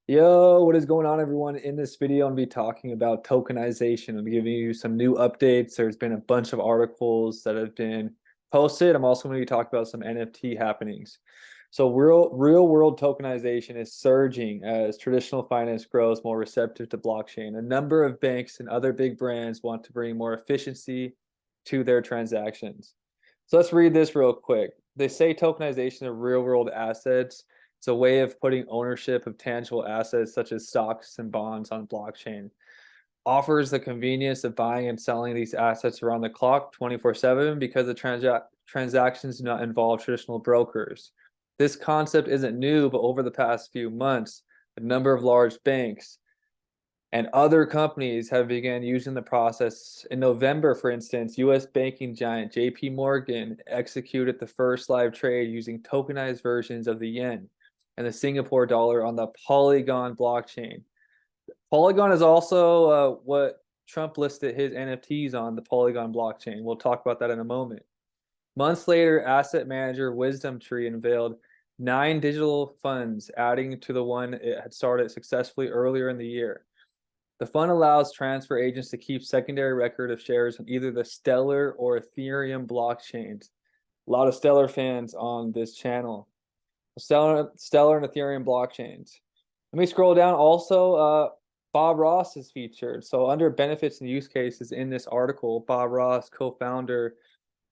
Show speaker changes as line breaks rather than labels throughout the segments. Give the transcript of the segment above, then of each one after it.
Yo, what is going on, everyone? In this video, I'm going to be talking about tokenization. I'm giving you some new updates. There's been a bunch of articles that have been posted. I'm also going to be talking about some NFT happenings. So real world tokenization is surging as traditional finance grows more receptive to blockchain. A number of banks and other big brands want to bring more efficiency to their transactions. So let's read this real quick. They say tokenization of real world assets, it's a way of putting ownership of tangible assets such as stocks and bonds on blockchain. Offers the convenience of buying and selling these assets around the clock 24/7 because the transactions do not involve traditional brokers. This concept isn't new, but over the past few months, a number of large banks and other companies have begun using the process. In November, for instance, US banking giant JP Morgan executed the first live trade using tokenized versions of the yen and the Singapore dollar on the Polygon blockchain. Polygon is also what Trump listed his NFTs on, the Polygon blockchain. We'll talk about that in a moment. Months later, asset manager Wisdom Tree unveiled 9 digital funds, adding to the one it had started successfully earlier in the year. The fund allows transfer agents to keep secondary record of shares on either the Stellar or Ethereum blockchains. A lot of Stellar fans on this channel. Stellar and Ethereum blockchains. Let me scroll down. Also, Bob Ross is featured. So under benefits and use cases in this article, Bob Ross, co-founder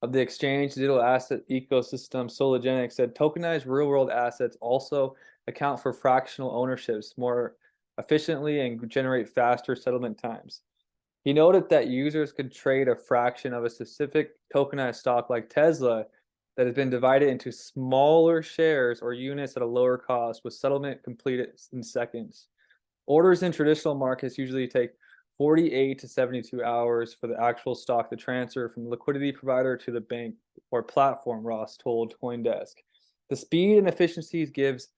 of the exchange digital asset ecosystem Sologenic, said tokenized real-world assets also account for fractional ownerships more efficiently and generate faster settlement times. He noted that users could trade a fraction of a specific tokenized stock like Tesla that has been divided into smaller shares or units at a lower cost with settlement completed in seconds. Orders in traditional markets usually take 48 to 72 hours for the actual stock to transfer from the liquidity provider to the bank or platform, Ross told CoinDesk. The speed and efficiencies gives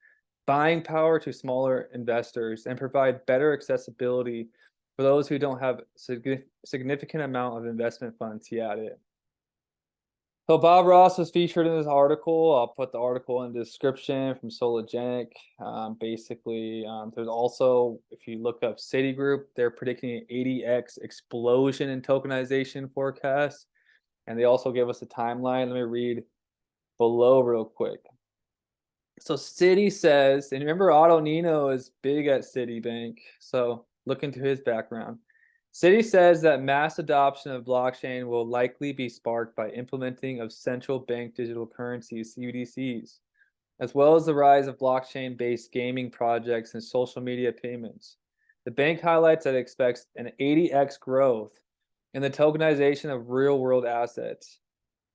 buying power to smaller investors and provide better accessibility for those who don't have significant amount of investment funds, he added. So Bob Ross was featured in this article. I'll put the article in the description from Sologenic. There's also, if you look up Citigroup, they're predicting an 80x explosion in tokenization forecasts. And they also give us a timeline. Let me read below real quick. So Citi says, and remember Otto Nino is big at Citibank, so look into his background. Citi says that mass adoption of blockchain will likely be sparked by implementing of central bank digital currencies, CBDCs, as well as the rise of blockchain-based gaming projects and social media payments. The bank highlights that it expects an 80x growth in the tokenization of real-world assets.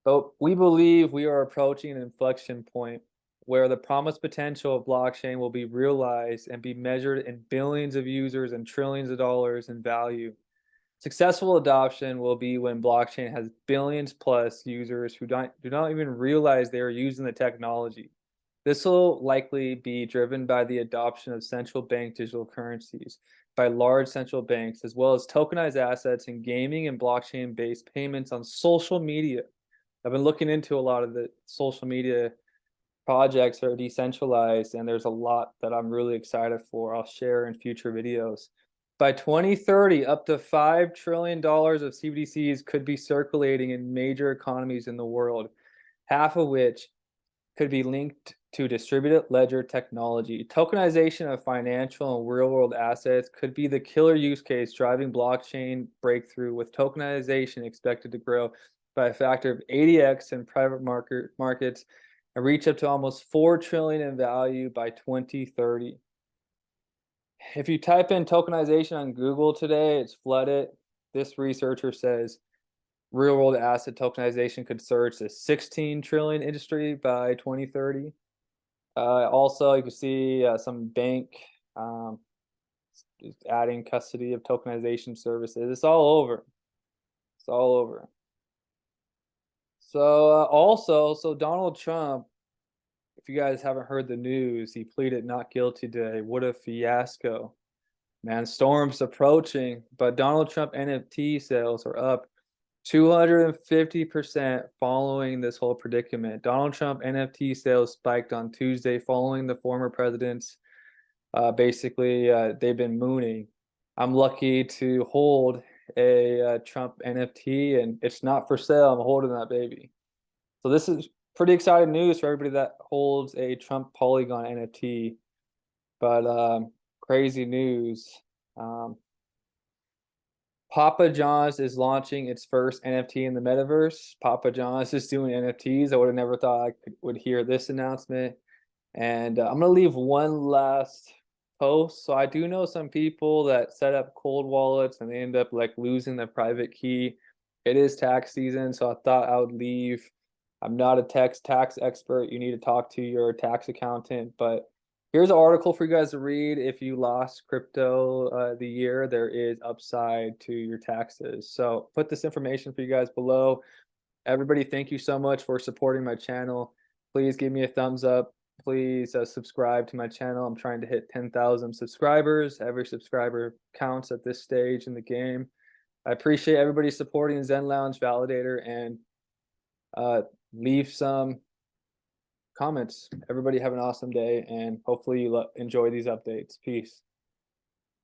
But we believe we are approaching an inflection point where the promised potential of blockchain will be realized and be measured in billions of users and trillions of dollars in value. Successful adoption will be when blockchain has billions plus users who do not even realize they are using the technology. This will likely be driven by the adoption of central bank digital currencies by large central banks, as well as tokenized assets in gaming and blockchain-based payments on social media. I've been looking into a lot of the social media projects are decentralized, and there's a lot that I'm really excited for. I'll share in future videos. By 2030, up to $5 trillion of CBDCs could be circulating in major economies in the world, half of which could be linked to distributed ledger technology. Tokenization of financial and real-world assets could be the killer use case driving blockchain breakthrough, with tokenization expected to grow by a factor of 80x in private markets and reach up to almost 4 trillion in value by 2030. If you type in tokenization on Google today, it's flooded. This researcher says real world asset tokenization could surge to 16 trillion industry by 2030. Also, you can see some bank adding custody of tokenization services. It's all over. It's all over. So so Donald Trump, if you guys haven't heard the news, he pleaded not guilty today. What a fiasco. Man, storm's approaching, but Donald Trump NFT sales are up 250% following this whole predicament. Donald Trump NFT sales spiked on Tuesday following the former president's Basically, they've been mooning. I'm lucky to hold a Trump NFT, and it's not for sale. I'm holding that baby. So this is pretty exciting news for everybody that holds a Trump Polygon NFT. But crazy news. Um, Papa John's is launching its first NFT in the metaverse. Papa John's is doing NFTs. I would have never thought would hear this announcement. And I'm gonna leave one last post. So I do know some people that set up cold wallets and they end up like losing their private key. It is tax season, so I thought I would leave. I'm not a tax expert. You need to talk to your tax accountant, but here's an article for you guys to read. If you lost crypto the year, there is upside to your taxes. So put this information for you guys below. Everybody, thank you so much for supporting my channel. Please give me a thumbs up. Please subscribe to my channel. I'm trying to hit 10,000 subscribers. Every subscriber counts at this stage in the game. I appreciate everybody supporting Zen Lounge Validator, and leave some comments. Everybody have an awesome day, and hopefully you enjoy these updates. Peace.